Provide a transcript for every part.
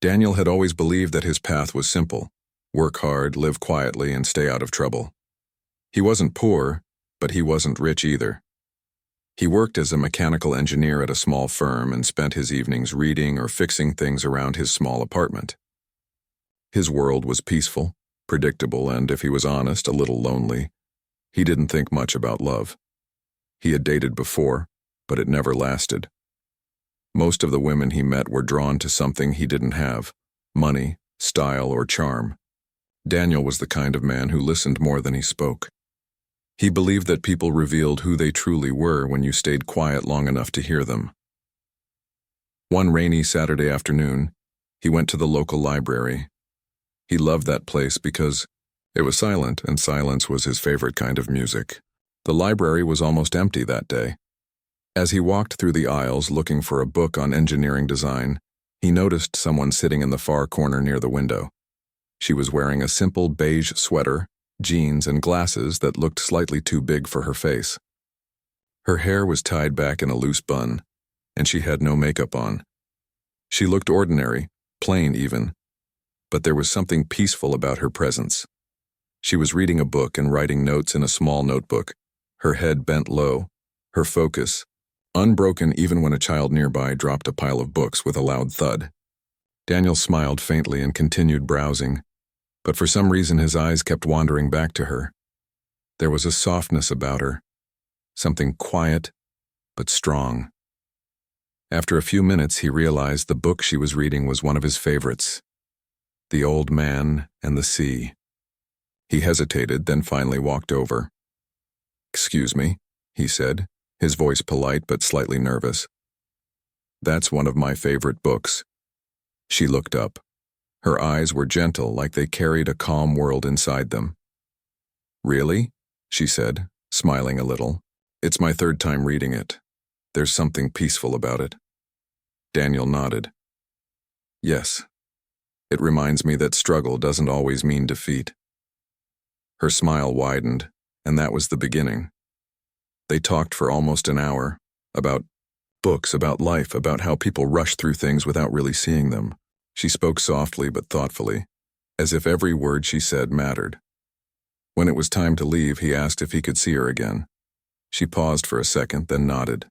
Daniel had always believed that his path was simple: work hard, live quietly, and stay out of trouble. He wasn't poor, but he wasn't rich either. He worked as a mechanical engineer at a small firm and spent his evenings reading or fixing things around his small apartment. His world was peaceful, predictable, and, if he was honest, a little lonely. He didn't think much about love. He had dated before, but it never lasted. Most of the women he met were drawn to something he didn't have: money, style, or charm. Daniel was the kind of man who listened more than he spoke. He believed that people revealed who they truly were when you stayed quiet long enough to hear them. One rainy Saturday afternoon, he went to the local library. He loved that place because it was silent, and silence was his favorite kind of music. The library was almost empty that day. As he walked through the aisles looking for a book on engineering design, he noticed someone sitting in the far corner near the window. She was wearing a simple beige sweater, jeans, and glasses that looked slightly too big for her face. Her hair was tied back in a loose bun, and she had no makeup on. She looked ordinary, plain even, but there was something peaceful about her presence. She was reading a book and writing notes in a small notebook, her head bent low, her focus unbroken even when a child nearby dropped a pile of books with a loud thud. Daniel smiled faintly and continued browsing, but for some reason his eyes kept wandering back to her. There was a softness about her, something quiet but strong. After a few minutes, he realized the book she was reading was one of his favorites, The Old Man and the Sea. He hesitated, then finally walked over. "Excuse me," he said, his voice polite but slightly nervous. "That's one of my favorite books." She looked up. Her eyes were gentle, like they carried a calm world inside them. "Really?" she said, smiling a little. "It's my third time reading it. There's something peaceful about it." Daniel nodded. "Yes. It reminds me that struggle doesn't always mean defeat." Her smile widened, and that was the beginning. They talked for almost an hour, about books, about life, about how people rush through things without really seeing them. She spoke softly but thoughtfully, as if every word she said mattered. When it was time to leave, he asked if he could see her again. She paused for a second, then nodded.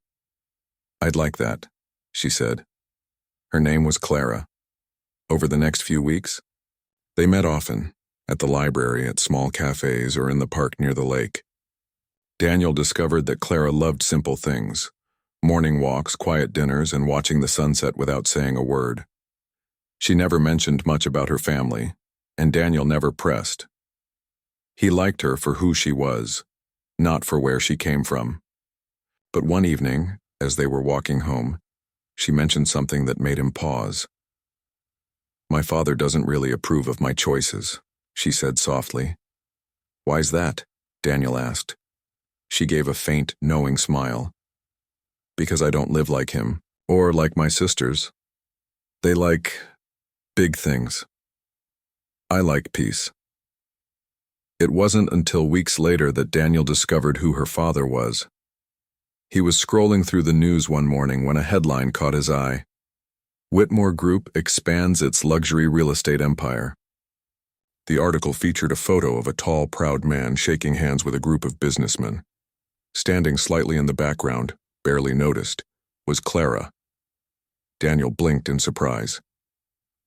"I'd like that," she said. Her name was Clara. Over the next few weeks, they met often, at the library, at small cafes, or in the park near the lake. Daniel discovered that Clara loved simple things: morning walks, quiet dinners, and watching the sunset without saying a word. She never mentioned much about her family, and Daniel never pressed. He liked her for who she was, not for where she came from. But one evening, as they were walking home, she mentioned something that made him pause. "My father doesn't really approve of my choices," she said softly. "Why's that?" Daniel asked. She gave a faint, knowing smile. "Because I don't live like him, or like my sisters. They like big things. I like peace." It wasn't until weeks later that Daniel discovered who her father was. He was scrolling through the news one morning when a headline caught his eye. "Whitmore Group expands its luxury real estate empire." The article featured a photo of a tall, proud man shaking hands with a group of businessmen. Standing slightly in the background, barely noticed, was Clara. Daniel blinked in surprise.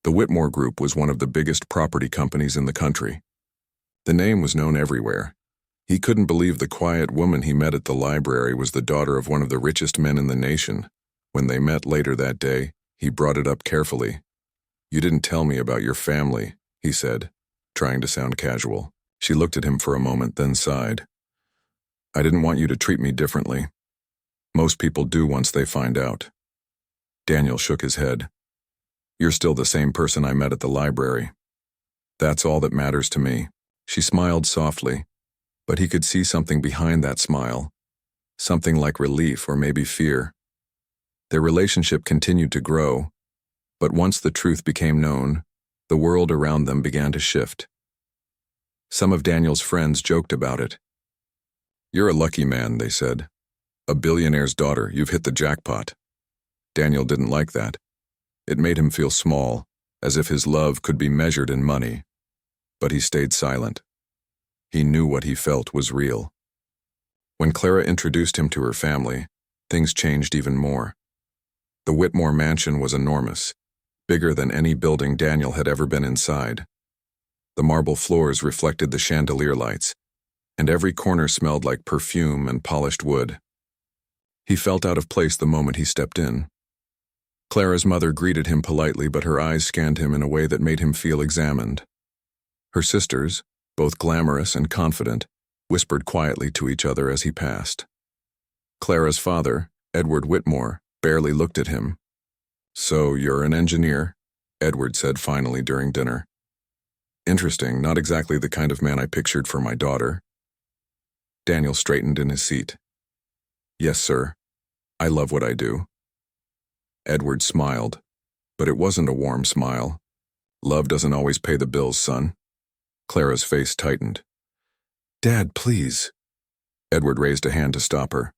The Whitmore Group was one of the biggest property companies in the country. The name was known everywhere. He couldn't believe the quiet woman he met at the library was the daughter of one of the richest men in the nation. When they met later that day, he brought it up carefully. "You didn't tell me about your family," he said, trying to sound casual. She looked at him for a moment, then sighed. "I didn't want you to treat me differently. Most people do once they find out." Daniel shook his head. "You're still the same person I met at the library. That's all that matters to me." She smiled softly, but he could see something behind that smile, something like relief or maybe fear. Their relationship continued to grow, but once the truth became known, the world around them began to shift. Some of Daniel's friends joked about it. "You're a lucky man," they said. "A billionaire's daughter, you've hit the jackpot." Daniel didn't like that. It made him feel small, as if his love could be measured in money. But he stayed silent. He knew what he felt was real. When Clara introduced him to her family, things changed even more. The Whitmore mansion was enormous, bigger than any building Daniel had ever been inside. The marble floors reflected the chandelier lights, and every corner smelled like perfume and polished wood. He felt out of place the moment he stepped in. Clara's mother greeted him politely, but her eyes scanned him in a way that made him feel examined. Her sisters, both glamorous and confident, whispered quietly to each other as he passed. Clara's father, Edward Whitmore, barely looked at him. "So you're an engineer," Edward said finally during dinner. "Interesting, not exactly the kind of man I pictured for my daughter." Daniel straightened in his seat. "Yes, sir. I love what I do." Edward smiled, but it wasn't a warm smile. "Love doesn't always pay the bills, son." Clara's face tightened. "Dad, please." Edward raised a hand to stop her.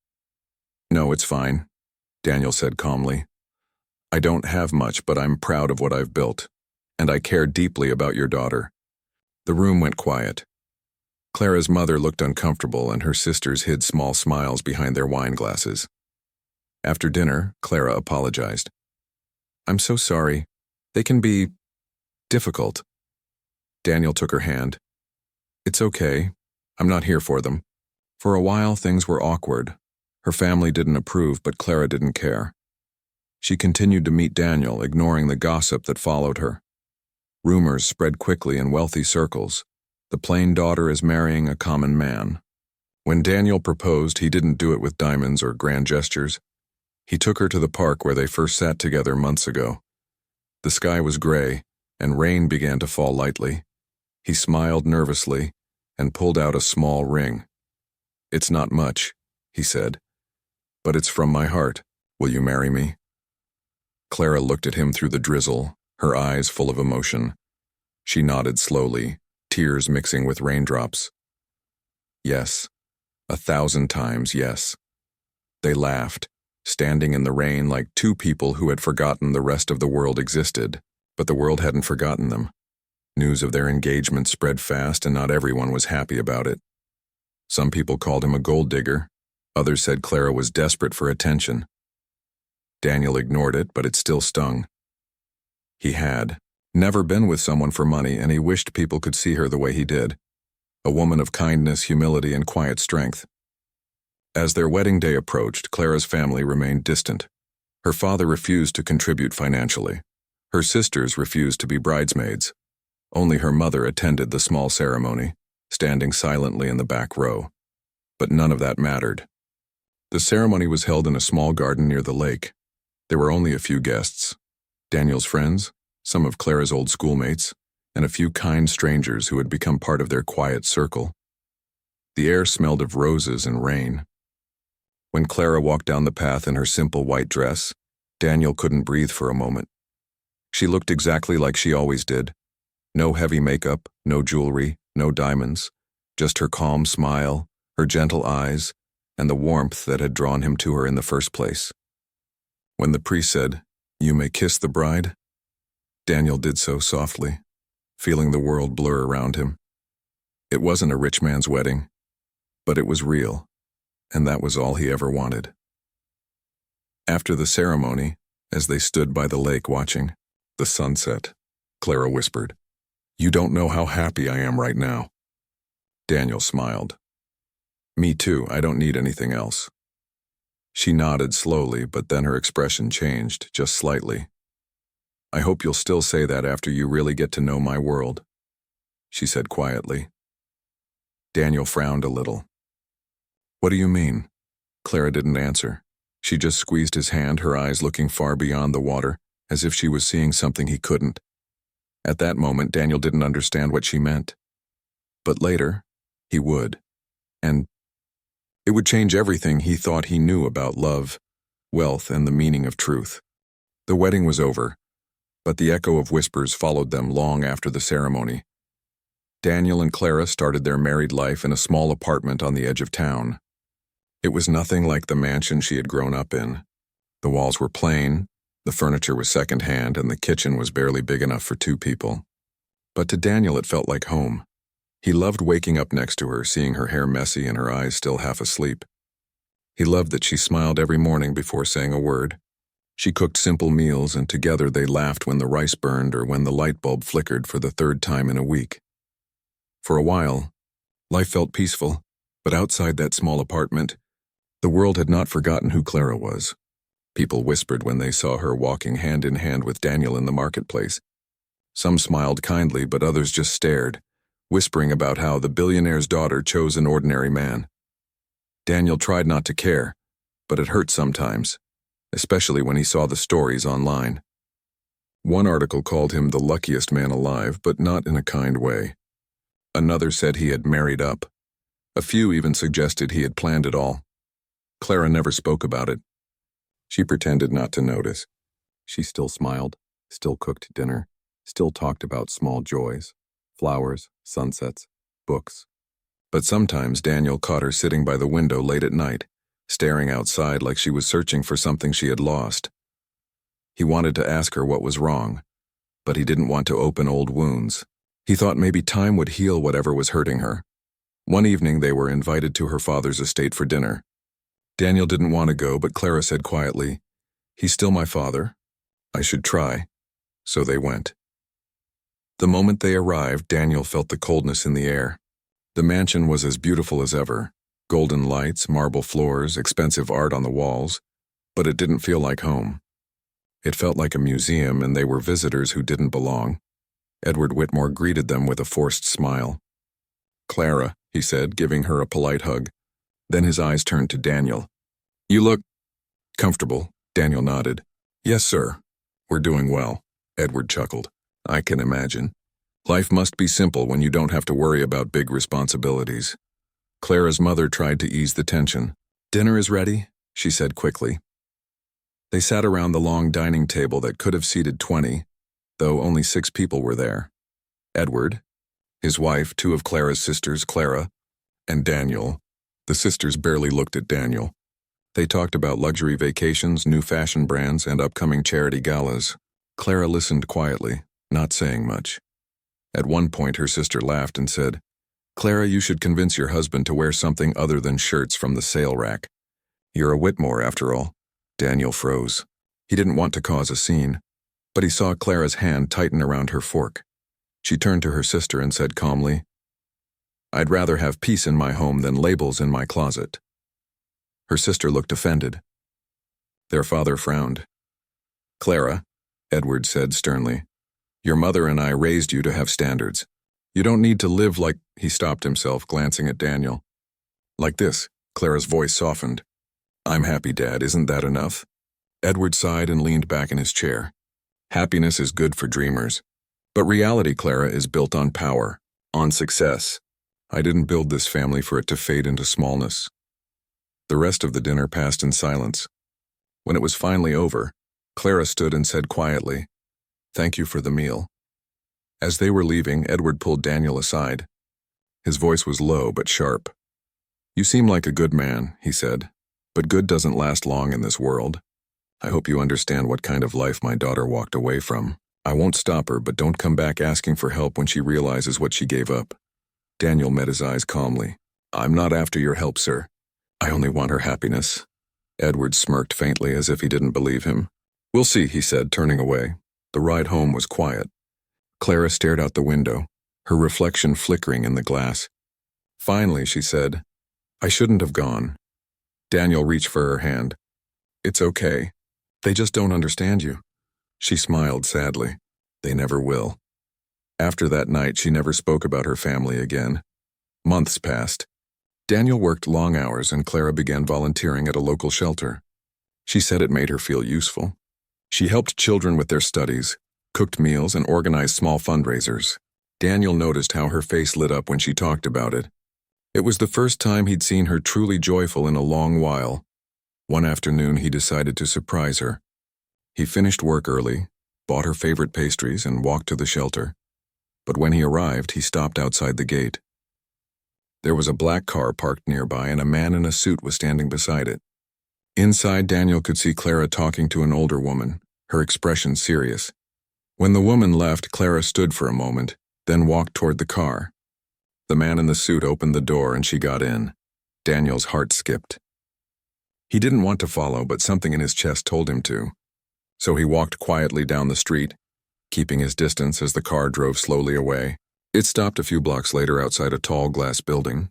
"No, it's fine," Daniel said calmly. "I don't have much, but I'm proud of what I've built, and I care deeply about your daughter." The room went quiet. Clara's mother looked uncomfortable, and her sisters hid small smiles behind their wine glasses. After dinner, Clara apologized. "I'm so sorry. They can be difficult." Daniel took her hand. "It's okay. I'm not here for them." For a while, things were awkward. Her family didn't approve, but Clara didn't care. She continued to meet Daniel, ignoring the gossip that followed her. Rumors spread quickly in wealthy circles. The plain daughter is marrying a common man. When Daniel proposed, he didn't do it with diamonds or grand gestures. He took her to the park where they first sat together months ago. The sky was gray, and rain began to fall lightly. He smiled nervously and pulled out a small ring. "It's not much," he said, "but it's from my heart. Will you marry me?" Clara looked at him through the drizzle, her eyes full of emotion. She nodded slowly, tears mixing with raindrops. "Yes, 1,000 times yes." They laughed, standing in the rain like two people who had forgotten the rest of the world existed, but the world hadn't forgotten them. News of their engagement spread fast, and not everyone was happy about it. Some people called him a gold digger. Others said Clara was desperate for attention. Daniel ignored it, but it still stung. He had never been with someone for money, and he wished people could see her the way he did. A woman of kindness, humility, and quiet strength. As their wedding day approached, Clara's family remained distant. Her father refused to contribute financially. Her sisters refused to be bridesmaids. Only her mother attended the small ceremony, standing silently in the back row. But none of that mattered. The ceremony was held in a small garden near the lake. There were only a few guests. Daniel's friends, some of Clara's old schoolmates, and a few kind strangers who had become part of their quiet circle. The air smelled of roses and rain. When Clara walked down the path in her simple white dress, Daniel couldn't breathe for a moment. She looked exactly like she always did. No heavy makeup, no jewelry, no diamonds, just her calm smile, her gentle eyes, and the warmth that had drawn him to her in the first place. When the priest said, "You may kiss the bride," Daniel did so softly, feeling the world blur around him. It wasn't a rich man's wedding, but it was real, and that was all he ever wanted. After the ceremony, as they stood by the lake watching the sunset, Clara whispered, "You don't know how happy I am right now." Daniel smiled. "Me too, I don't need anything else." She nodded slowly, but then her expression changed, just slightly. "I hope you'll still say that after you really get to know my world," she said quietly. Daniel frowned a little. "What do you mean?" Clara didn't answer. She just squeezed his hand, her eyes looking far beyond the water, as if she was seeing something he couldn't. At that moment, Daniel didn't understand what she meant. But later, he would. And it would change everything he thought he knew about love, wealth, and the meaning of truth. The wedding was over, but the echo of whispers followed them long after the ceremony. Daniel and Clara started their married life in a small apartment on the edge of town. It was nothing like the mansion she had grown up in. The walls were plain, The furniture was secondhand and the kitchen was barely big enough for 2 people. But to Daniel it felt like home. He loved waking up next to her, seeing her hair messy and her eyes still half asleep. He loved that she smiled every morning before saying a word. She cooked simple meals, and together they laughed when the rice burned or when the light bulb flickered for the 3rd time in a week. For a while, life felt peaceful, but outside that small apartment, the world had not forgotten who Clara was. People whispered when they saw her walking hand in hand with Daniel in the marketplace. Some smiled kindly, but others just stared, whispering about how the billionaire's daughter chose an ordinary man. Daniel tried not to care, but it hurt sometimes, especially when he saw the stories online. One article called him the luckiest man alive, but not in a kind way. Another said he had married up. A few even suggested he had planned it all. Clara never spoke about it. She pretended not to notice. She still smiled, still cooked dinner, still talked about small joys, flowers, sunsets, books. But sometimes Daniel caught her sitting by the window late at night, staring outside like she was searching for something she had lost. He wanted to ask her what was wrong, but he didn't want to open old wounds. He thought maybe time would heal whatever was hurting her. One evening they were invited to her father's estate for dinner. Daniel didn't want to go, but Clara said quietly, "He's still my father. I should try." So they went. The moment they arrived, Daniel felt the coldness in the air. The mansion was as beautiful as ever. Golden lights, marble floors, expensive art on the walls, but it didn't feel like home. It felt like a museum, and they were visitors who didn't belong. Edward Whitmore greeted them with a forced smile. "Clara," he said, giving her a polite hug. Then his eyes turned to Daniel. "You look comfortable." Daniel nodded. "Yes, sir. We're doing well." Edward chuckled. "I can imagine. Life must be simple when you don't have to worry about big responsibilities." Clara's mother tried to ease the tension. "Dinner is ready," she said quickly. They sat around the long dining table that could have seated 20, though only 6 people were there. Edward, his wife, 2 of Clara's sisters, Clara, and Daniel. The sisters barely looked at Daniel. They talked about luxury vacations, new fashion brands, and upcoming charity galas. Clara listened quietly, not saying much. At one point, her sister laughed and said, "Clara, you should convince your husband to wear something other than shirts from the sale rack. You're a Whitmore, after all." Daniel froze. He didn't want to cause a scene, but he saw Clara's hand tighten around her fork. She turned to her sister and said calmly, "I'd rather have peace in my home than labels in my closet." Her sister looked offended. Their father frowned. "Clara," Edward said sternly, "your mother and I raised you to have standards. You don't need to live like—" He stopped himself, glancing at Daniel. "Like this." Clara's voice softened. "I'm happy, Dad. Isn't that enough?" Edward sighed and leaned back in his chair. "Happiness is good for dreamers. But reality, Clara, is built on power, on success. I didn't build this family for it to fade into smallness." The rest of the dinner passed in silence. When it was finally over, Clara stood and said quietly, "Thank you for the meal." As they were leaving, Edward pulled Daniel aside. His voice was low but sharp. "You seem like a good man," he said, "but good doesn't last long in this world. I hope you understand what kind of life my daughter walked away from. I won't stop her, but don't come back asking for help when she realizes what she gave up." Daniel met his eyes calmly. "I'm not after your help, sir. I only want her happiness." Edward smirked faintly as if he didn't believe him. "We'll see," he said, turning away. The ride home was quiet. Clara stared out the window, her reflection flickering in the glass. Finally, she said, "I shouldn't have gone." Daniel reached for her hand. "It's okay. They just don't understand you." She smiled sadly. "They never will." After that night, she never spoke about her family again. Months passed. Daniel worked long hours and Clara began volunteering at a local shelter. She said it made her feel useful. She helped children with their studies, cooked meals, and organized small fundraisers. Daniel noticed how her face lit up when she talked about it. It was the first time he'd seen her truly joyful in a long while. One afternoon, he decided to surprise her. He finished work early, bought her favorite pastries, and walked to the shelter. But when he arrived, he stopped outside the gate. There was a black car parked nearby, and a man in a suit was standing beside it. Inside, Daniel could see Clara talking to an older woman. her expression serious. When the woman left, Clara stood for a moment, then walked toward the car. The man in the suit opened the door and she got in. Daniel's heart skipped. He didn't want to follow, but something in his chest told him to. So he walked quietly down the street, keeping his distance as the car drove slowly away. It stopped a few blocks later outside a tall glass building.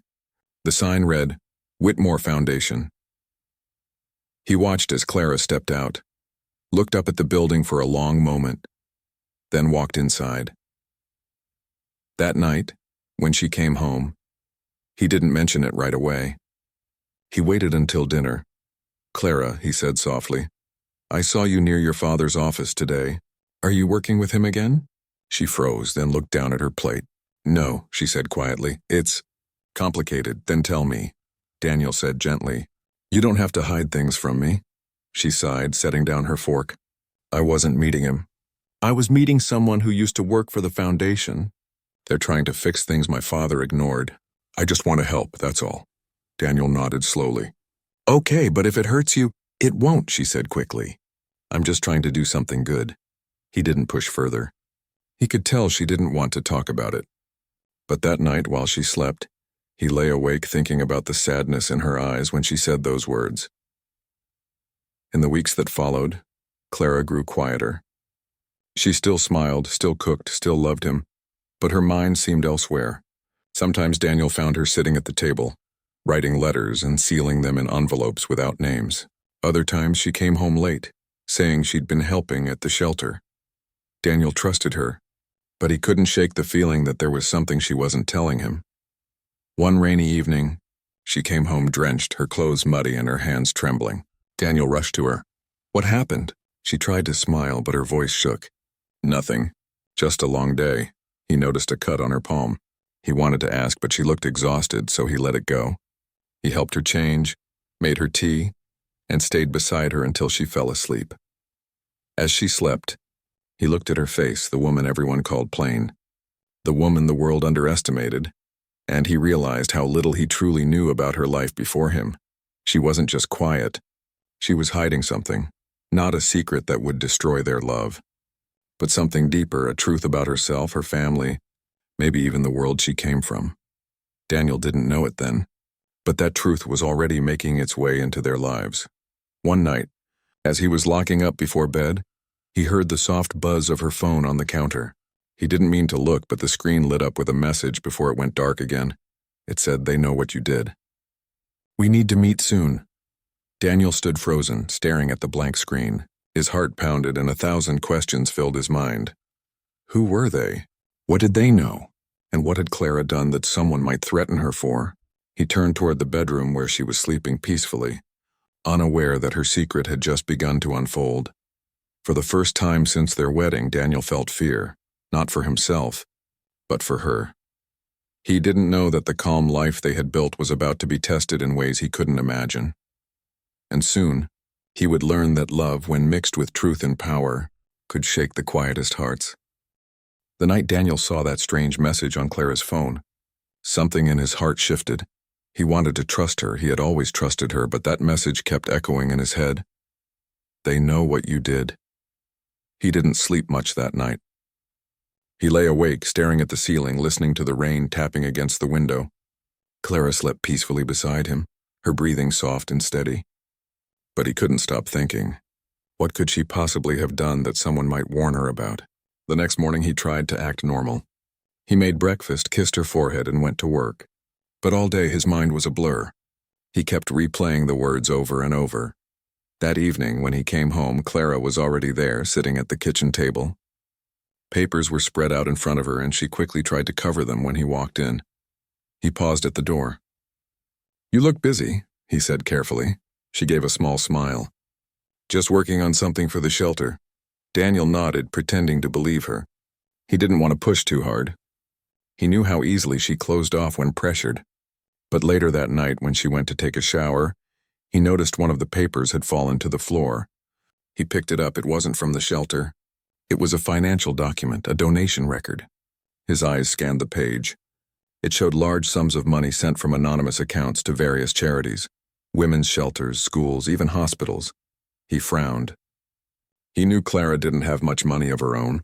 The sign read, Whitmore Foundation. He watched as Clara stepped out, looked up at the building for a long moment, then walked inside. That night, when she came home, he didn't mention it right away. He waited until dinner. "Clara," he said softly, "I saw you near your father's office today. Are you working with him again?" She froze, then looked down at her plate. "No," she said quietly. "It's complicated. Then tell me," Daniel said gently. "You don't have to hide things from me." She sighed, setting down her fork. "I wasn't meeting him. I was meeting someone who used to work for the foundation. They're trying to fix things my father ignored. I just want to help, that's all." Daniel nodded slowly. "Okay, but if it hurts you..." "It won't," she said quickly. "I'm just trying to do something good." He didn't push further. He could tell she didn't want to talk about it. But that night, while she slept, he lay awake thinking about the sadness in her eyes when she said those words. In the weeks that followed, Clara grew quieter. She still smiled, still cooked, still loved him, but her mind seemed elsewhere. Sometimes Daniel found her sitting at the table, writing letters and sealing them in envelopes without names. Other times she came home late, saying she'd been helping at the shelter. Daniel trusted her, but he couldn't shake the feeling that there was something she wasn't telling him. One rainy evening, she came home drenched, her clothes muddy and her hands trembling. Daniel rushed to her. "What happened?" She tried to smile, but her voice shook. "Nothing. Just a long day." He noticed a cut on her palm. He wanted to ask, but she looked exhausted, so he let it go. He helped her change, made her tea, and stayed beside her until she fell asleep. As she slept, he looked at her face, the woman everyone called plain, the woman the world underestimated, and he realized how little he truly knew about her life before him. She wasn't just quiet. She was hiding something, not a secret that would destroy their love, but something deeper, a truth about herself, her family, maybe even the world she came from. Daniel didn't know it then, but that truth was already making its way into their lives. One night, as he was locking up before bed, he heard the soft buzz of her phone on the counter. He didn't mean to look, but the screen lit up with a message before it went dark again. It said, "They know what you did. We need to meet soon." Daniel stood frozen, staring at the blank screen. His heart pounded and 1,000 questions filled his mind. Who were they? What did they know? And what had Clara done that someone might threaten her for? He turned toward the bedroom where she was sleeping peacefully, unaware that her secret had just begun to unfold. For the first time since their wedding, Daniel felt fear, not for himself, but for her. He didn't know that the calm life they had built was about to be tested in ways he couldn't imagine. And soon, he would learn that love, when mixed with truth and power, could shake the quietest hearts. The night Daniel saw that strange message on Clara's phone, something in his heart shifted. He wanted to trust her, he had always trusted her, but that message kept echoing in his head. They know what you did. He didn't sleep much that night. He lay awake, staring at the ceiling, listening to the rain tapping against the window. Clara slept peacefully beside him, her breathing soft and steady. But he couldn't stop thinking. What could she possibly have done that someone might warn her about? The next morning he tried to act normal. He made breakfast, kissed her forehead, and went to work. But all day his mind was a blur. He kept replaying the words over and over. That evening, when he came home, Clara was already there, sitting at the kitchen table. Papers were spread out in front of her, and she quickly tried to cover them when he walked in. He paused at the door. "You look busy," he said carefully. She gave a small smile. "Just working on something for the shelter." Daniel nodded, pretending to believe her. He didn't want to push too hard. He knew how easily she closed off when pressured. But later that night, when she went to take a shower, he noticed one of the papers had fallen to the floor. He picked it up. It wasn't from the shelter. It was a financial document, a donation record. His eyes scanned the page. It showed large sums of money sent from anonymous accounts to various charities, women's shelters, schools, even hospitals. He frowned. He knew Clara didn't have much money of her own.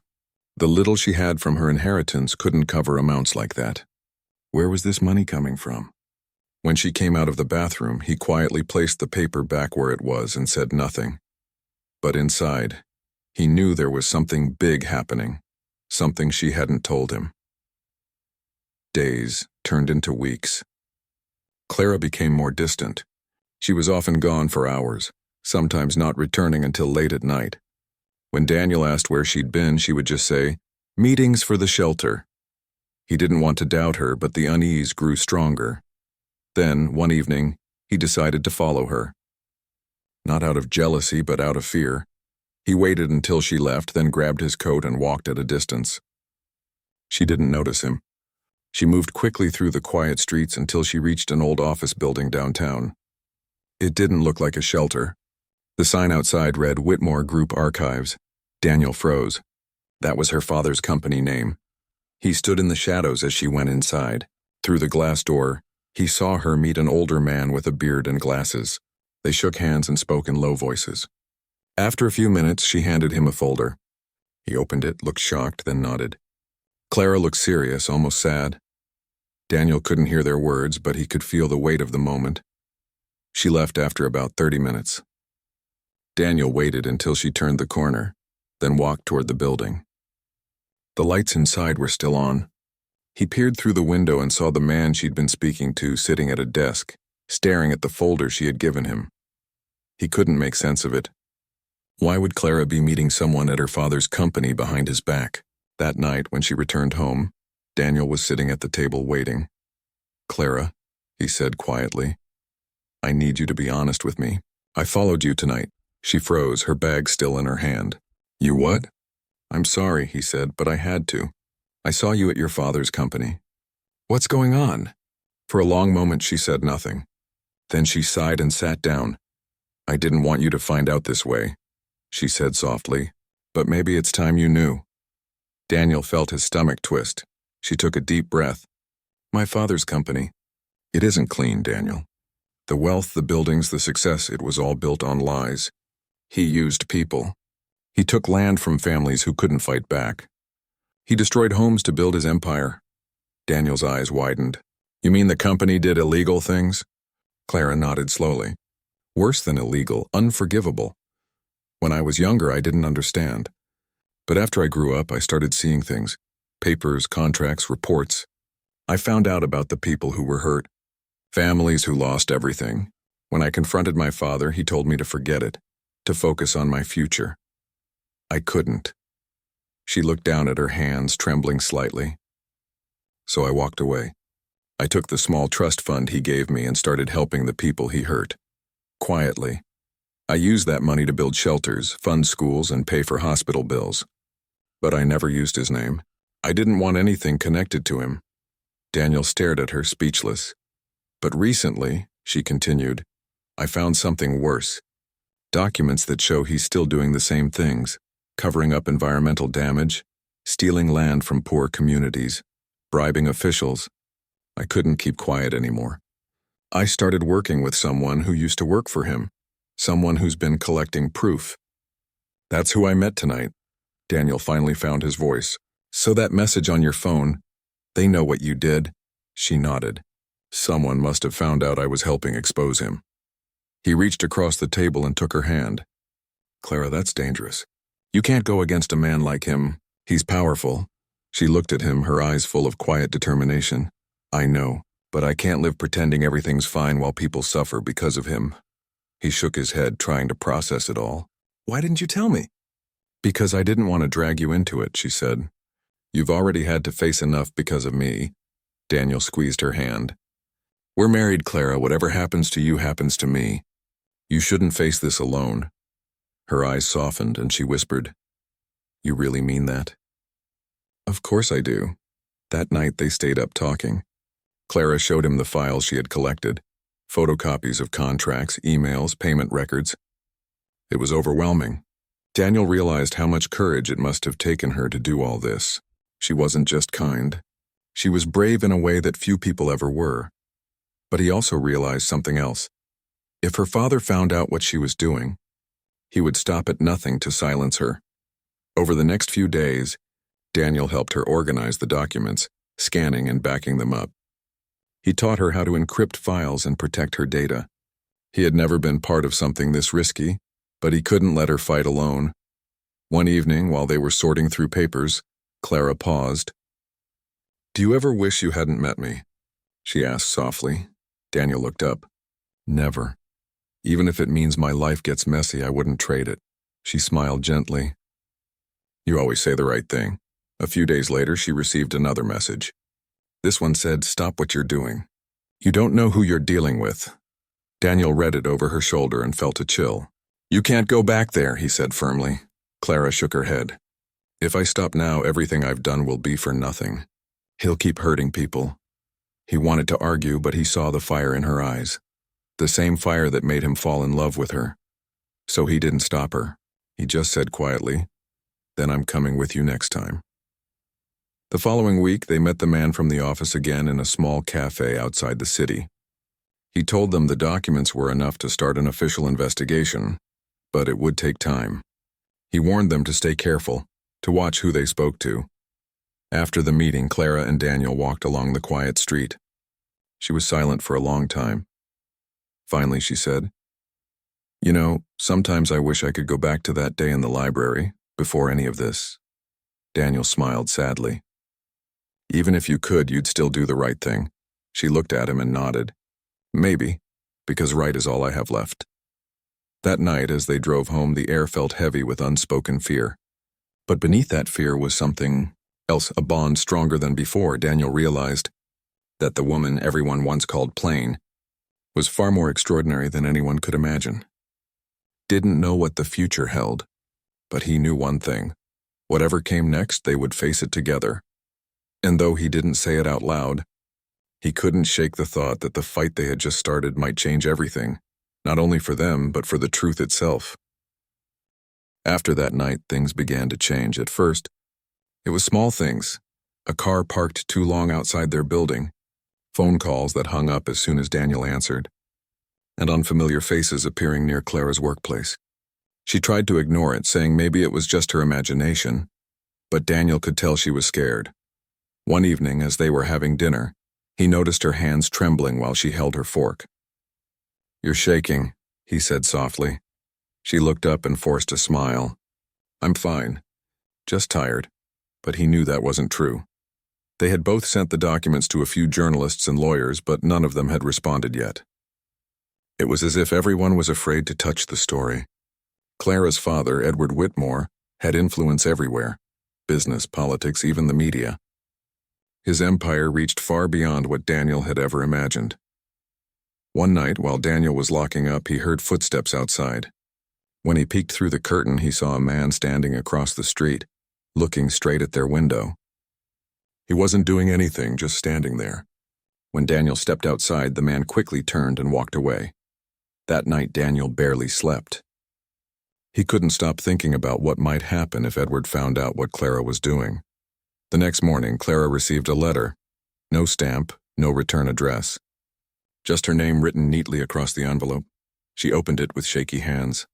The little she had from her inheritance couldn't cover amounts like that. Where was this money coming from? When she came out of the bathroom, he quietly placed the paper back where it was and said nothing. But inside, he knew there was something big happening, something she hadn't told him. Days turned into weeks. Clara became more distant. She was often gone for hours, sometimes not returning until late at night. When Daniel asked where she'd been, she would just say, "Meetings for the shelter." He didn't want to doubt her, but the unease grew stronger. Then, one evening, he decided to follow her. Not out of jealousy, but out of fear. He waited until she left, then grabbed his coat and walked at a distance. She didn't notice him. She moved quickly through the quiet streets until she reached an old office building downtown. It didn't look like a shelter. The sign outside read Whitmore Group Archives. Daniel froze. That was her father's company name. He stood in the shadows as she went inside. Through the glass door, he saw her meet an older man with a beard and glasses. They shook hands and spoke in low voices. After a few minutes, she handed him a folder. He opened it, looked shocked, then nodded. Clara looked serious, almost sad. Daniel couldn't hear their words, but he could feel the weight of the moment. She left after about 30 minutes. Daniel waited until she turned the corner, then walked toward the building. The lights inside were still on. He peered through the window and saw the man she'd been speaking to sitting at a desk, staring at the folder she had given him. He couldn't make sense of it. Why would Clara be meeting someone at her father's company behind his back? That night, when she returned home, Daniel was sitting at the table waiting. "Clara," he said quietly, "I need you to be honest with me. I followed you tonight." She froze, her bag still in her hand. "You what?" "I'm sorry," he said, "but I had to. I saw you at your father's company." "What's going on?" For a long moment she said nothing. Then she sighed and sat down. "I didn't want you to find out this way," she said softly, "but maybe it's time you knew." Daniel felt his stomach twist. She took a deep breath. "My father's company. It isn't clean, Daniel. The wealth, the buildings, the success, it was all built on lies. He used people. He took land from families who couldn't fight back. He destroyed homes to build his empire." Daniel's eyes widened. "You mean the company did illegal things?" Clara nodded slowly. "Worse than illegal, unforgivable. When I was younger, I didn't understand. But after I grew up, I started seeing things. Papers, contracts, reports. I found out about the people who were hurt. Families who lost everything. When I confronted my father, he told me to forget it, to focus on my future. I couldn't." She looked down at her hands, trembling slightly. "So I walked away. I took the small trust fund he gave me and started helping the people he hurt. Quietly. I used that money to build shelters, fund schools, and pay for hospital bills. But I never used his name. I didn't want anything connected to him." Daniel stared at her, speechless. "But recently," she continued, "I found something worse. Documents that show he's still doing the same things, covering up environmental damage, stealing land from poor communities, bribing officials. I couldn't keep quiet anymore. I started working with someone who used to work for him, someone who's been collecting proof. That's who I met tonight." Daniel finally found his voice. "So that message on your phone, they know what you did?" She nodded. "Someone must have found out I was helping expose him." He reached across the table and took her hand. "Clara, that's dangerous. You can't go against a man like him. He's powerful." She looked at him, her eyes full of quiet determination. "I know, but I can't live pretending everything's fine while people suffer because of him." He shook his head, trying to process it all. "Why didn't you tell me?" "Because I didn't want to drag you into it," she said. "You've already had to face enough because of me." Daniel squeezed her hand. "We're married, Clara. Whatever happens to you happens to me. You shouldn't face this alone." Her eyes softened and she whispered, "You really mean that?" "Of course I do." That night they stayed up talking. Clara showed him the files she had collected, photocopies of contracts, emails, payment records. It was overwhelming. Daniel realized how much courage it must have taken her to do all this. She wasn't just kind. She was brave in a way that few people ever were. But he also realized something else. If her father found out what she was doing, He would stop at nothing to silence her. Over the next few days, Daniel helped her organize the documents, scanning and backing them up. He taught her how to encrypt files and protect her data. He had never been part of something this risky, but he couldn't let her fight alone. One evening, while they were sorting through papers, Clara paused. "Do you ever wish you hadn't met me?" she asked softly. Daniel looked up. "Never. Even if it means my life gets messy, I wouldn't trade it." She smiled gently. "You always say the right thing." A few days later, she received another message. This one said, "Stop what you're doing. You don't know who you're dealing with." Daniel read it over her shoulder and felt a chill. "You can't go back there," he said firmly. Clara shook her head. "If I stop now, everything I've done will be for nothing. He'll keep hurting people." He wanted to argue, but he saw the fire in her eyes. The same fire that made him fall in love with her. So he didn't stop her. He just said quietly, "Then I'm coming with you next time." The following week, they met the man from the office again in a small cafe outside the city. He told them the documents were enough to start an official investigation, but it would take time. He warned them to stay careful, to watch who they spoke to. After the meeting, Clara and Daniel walked along the quiet street. She was silent for a long time. Finally, she said, "You know, sometimes I wish I could go back to that day in the library, before any of this." Daniel smiled sadly. "Even if you could, you'd still do the right thing." She looked at him and nodded. "Maybe, because right is all I have left." That night, as they drove home, the air felt heavy with unspoken fear. But beneath that fear was something else, a bond stronger than before. Daniel realized that the woman everyone once called plain was far more extraordinary than anyone could imagine. Didn't know what the future held, but he knew one thing. Whatever came next, they would face it together. And though he didn't say it out loud, he couldn't shake the thought that the fight they had just started might change everything, not only for them, but for the truth itself. After that night, things began to change. At first, it was small things. A car parked too long outside their building, phone calls that hung up as soon as Daniel answered, and unfamiliar faces appearing near Clara's workplace. She tried to ignore it, saying maybe it was just her imagination, but Daniel could tell she was scared. One evening, as they were having dinner, he noticed her hands trembling while she held her fork. "You're shaking," he said softly. She looked up and forced a smile. "I'm fine. Just tired." But he knew that wasn't true. They had both sent the documents to a few journalists and lawyers, but none of them had responded yet. It was as if everyone was afraid to touch the story. Clara's father, Edward Whitmore, had influence everywhere: business, politics, even the media. His empire reached far beyond what Daniel had ever imagined. One night, while Daniel was locking up, he heard footsteps outside. When he peeked through the curtain, he saw a man standing across the street, looking straight at their window. He wasn't doing anything, just standing there. When Daniel stepped outside, the man quickly turned and walked away. That night, Daniel barely slept. He couldn't stop thinking about what might happen if Edward found out what Clara was doing. The next morning, Clara received a letter. No stamp, no return address. Just her name written neatly across the envelope. She opened it with shaky hands.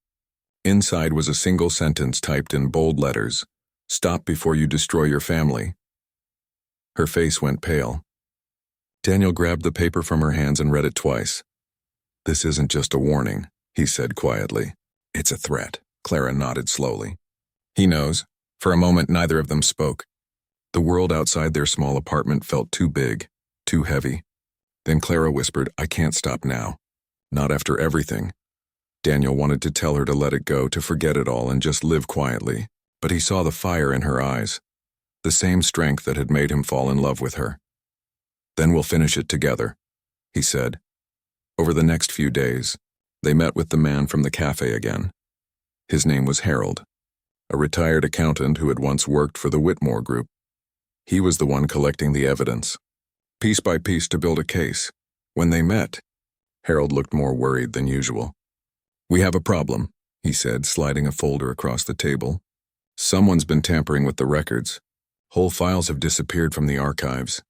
Inside was a single sentence typed in bold letters: "Stop before you destroy your family." Her face went pale. Daniel grabbed the paper from her hands and read it twice. "This isn't just a warning," he said quietly. "It's a threat." Clara nodded slowly. "He knows." For a moment, neither of them spoke. The world outside their small apartment felt too big, too heavy. Then Clara whispered, "I can't stop now. Not after everything." Daniel wanted to tell her to let it go, to forget it all and just live quietly, but he saw the fire in her eyes, the same strength that had made him fall in love with her. "Then we'll finish it together," he said. Over the next few days, they met with the man from the cafe again. His name was Harold, a retired accountant who had once worked for the Whitmore Group. He was the one collecting the evidence, piece by piece, to build a case. When they met, Harold looked more worried than usual. "We have a problem," he said, sliding a folder across the table. "Someone's been tampering with the records. Whole files have disappeared from the archives."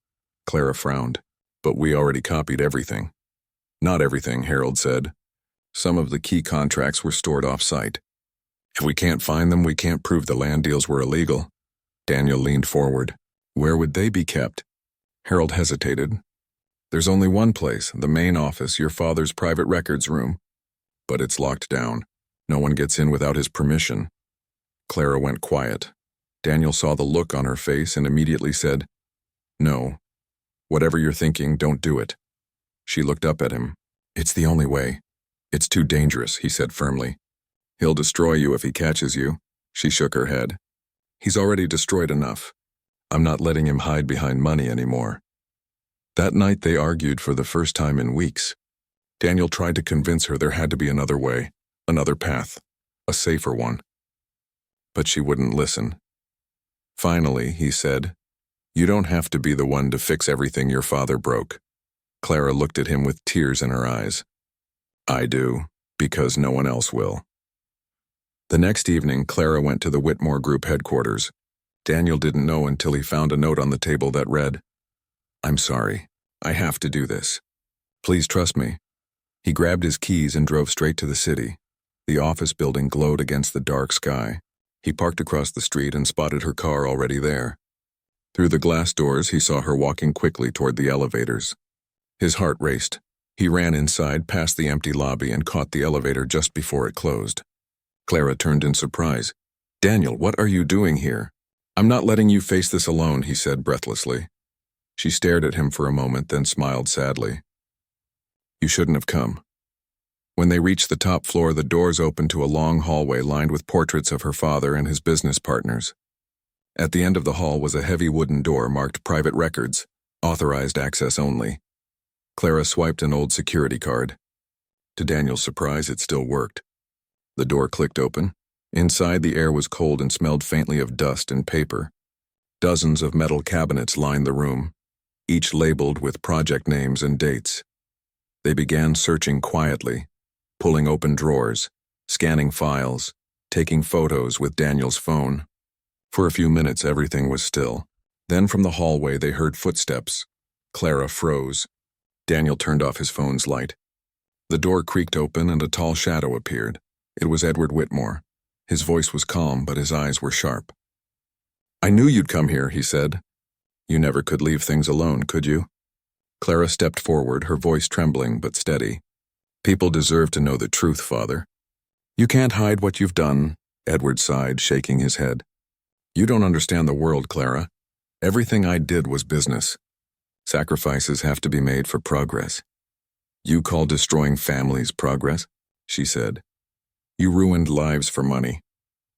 Clara frowned. "But we already copied everything." "Not everything," Harold said. "Some of the key contracts were stored off-site. If we can't find them, we can't prove the land deals were illegal. Daniel leaned forward. Where would they be kept? Harold hesitated. There's only one place, the main office, your father's private records room. But it's locked down. No one gets in without his permission. Clara went quiet. Daniel saw the look on her face and immediately said, No. Whatever you're thinking, don't do it. She looked up at him. It's the only way. It's too dangerous, he said firmly. He'll destroy you if he catches you. She shook her head. He's already destroyed enough. I'm not letting him hide behind money anymore. That night they argued for the first time in weeks. Daniel tried to convince her there had to be another way, another path, a safer one. But she wouldn't listen. Finally, he said, You don't have to be the one to fix everything your father broke. Clara looked at him with tears in her eyes. I do, because no one else will. The next evening, Clara went to the Whitmore Group headquarters. Daniel didn't know until he found a note on the table that read, I'm sorry. I have to do this. Please trust me. He grabbed his keys and drove straight to the city. The office building glowed against the dark sky. He parked across the street and spotted her car already there. Through the glass doors, he saw her walking quickly toward the elevators. His heart raced. He ran inside, past the empty lobby, and caught the elevator just before it closed. Clara turned in surprise. Daniel, what are you doing here? I'm not letting you face this alone, he said breathlessly. She stared at him for a moment, then smiled sadly. You shouldn't have come. When they reached the top floor, the doors opened to a long hallway lined with portraits of her father and his business partners. At the end of the hall was a heavy wooden door marked Private Records, authorized access only. Clara swiped an old security card. To Daniel's surprise, it still worked. The door clicked open. Inside, the air was cold and smelled faintly of dust and paper. Dozens of metal cabinets lined the room, each labeled with project names and dates. They began searching quietly, pulling open drawers, scanning files, taking photos with Daniel's phone. For a few minutes, everything was still. Then from the hallway, they heard footsteps. Clara froze. Daniel turned off his phone's light. The door creaked open and a tall shadow appeared. It was Edward Whitmore. His voice was calm, but his eyes were sharp. I knew you'd come here, he said. You never could leave things alone, could you? Clara stepped forward, her voice trembling but steady. People deserve to know the truth, Father. You can't hide what you've done, Edward sighed, shaking his head. You don't understand the world, Clara. Everything I did was business. Sacrifices have to be made for progress. You call destroying families progress? She said. You ruined lives for money.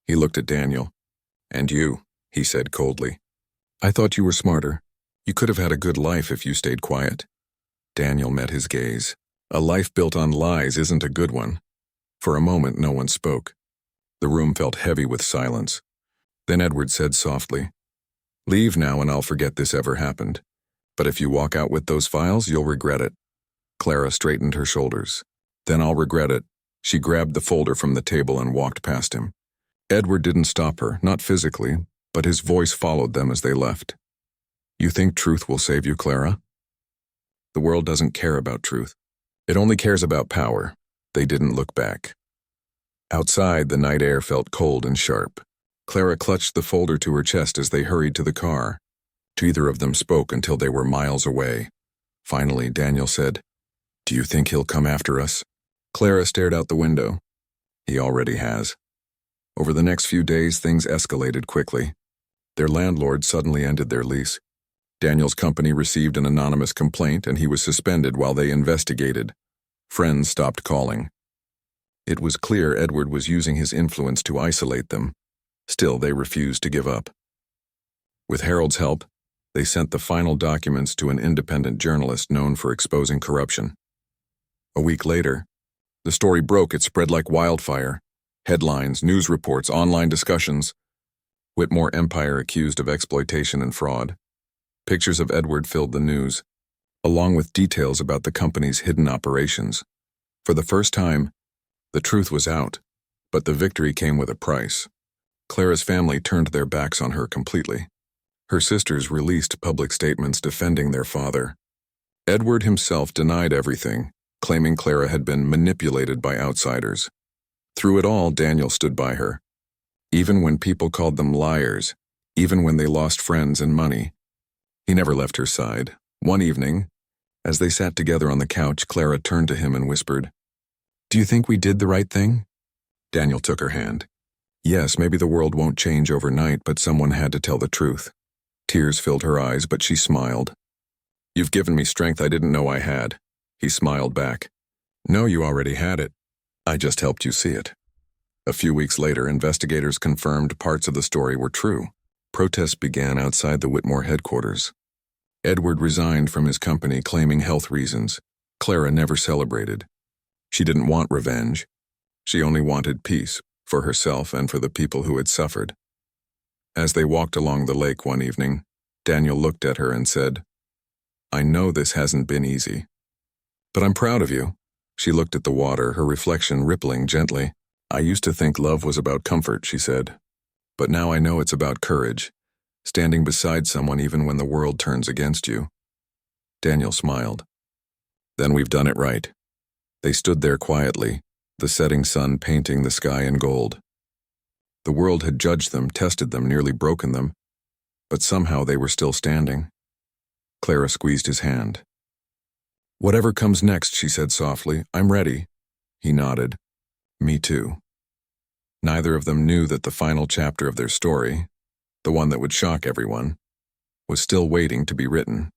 He looked at Daniel. And you, he said coldly. I thought you were smarter. You could have had a good life if you stayed quiet. Daniel met his gaze. A life built on lies isn't a good one. For a moment, no one spoke. The room felt heavy with silence. Then Edward said softly, Leave now and I'll forget this ever happened. But if you walk out with those files, you'll regret it. Clara straightened her shoulders. Then I'll regret it. She grabbed the folder from the table and walked past him. Edward didn't stop her, not physically, but his voice followed them as they left. You think truth will save you, Clara? The world doesn't care about truth. It only cares about power. They didn't look back. Outside, the night air felt cold and sharp. Clara clutched the folder to her chest as they hurried to the car. Neither of them spoke until they were miles away. Finally, Daniel said, Do you think he'll come after us? Clara stared out the window. He already has. Over the next few days, things escalated quickly. Their landlord suddenly ended their lease. Daniel's company received an anonymous complaint and he was suspended while they investigated. Friends stopped calling. It was clear Edward was using his influence to isolate them. Still, they refused to give up. With Harold's help, they sent the final documents to an independent journalist known for exposing corruption. A week later, the story broke. It spread like wildfire. Headlines, news reports, online discussions. Whitmore Empire accused of exploitation and fraud. Pictures of Edward filled the news, along with details about the company's hidden operations. For the first time, the truth was out, but the victory came with a price. Clara's family turned their backs on her completely. Her sisters released public statements defending their father. Edward himself denied everything, claiming Clara had been manipulated by outsiders. Through it all, Daniel stood by her. Even when people called them liars, even when they lost friends and money. He never left her side. One evening, as they sat together on the couch, Clara turned to him and whispered, "Do you think we did the right thing?" Daniel took her hand. Yes, maybe the world won't change overnight, but someone had to tell the truth. Tears filled her eyes, but she smiled. "You've given me strength I didn't know I had." He smiled back. "No, you already had it. I just helped you see it." A few weeks later, investigators confirmed parts of the story were true. Protests began outside the Whitmore headquarters. Edward resigned from his company, claiming health reasons. Clara never celebrated. She didn't want revenge. She only wanted peace, for herself and for the people who had suffered. As they walked along the lake one evening, Daniel looked at her and said, "I know this hasn't been easy, but I'm proud of you." She looked at the water, her reflection rippling gently. "I used to think love was about comfort," she said. "But now I know it's about courage, standing beside someone even when the world turns against you." Daniel smiled. "Then we've done it right." They stood there quietly, the setting sun painting the sky in gold. The world had judged them, tested them, nearly broken them, but somehow they were still standing. Clara squeezed his hand. "Whatever comes next," she said softly, "I'm ready." He nodded. "Me too." Neither of them knew that the final chapter of their story, the one that would shock everyone, was still waiting to be written.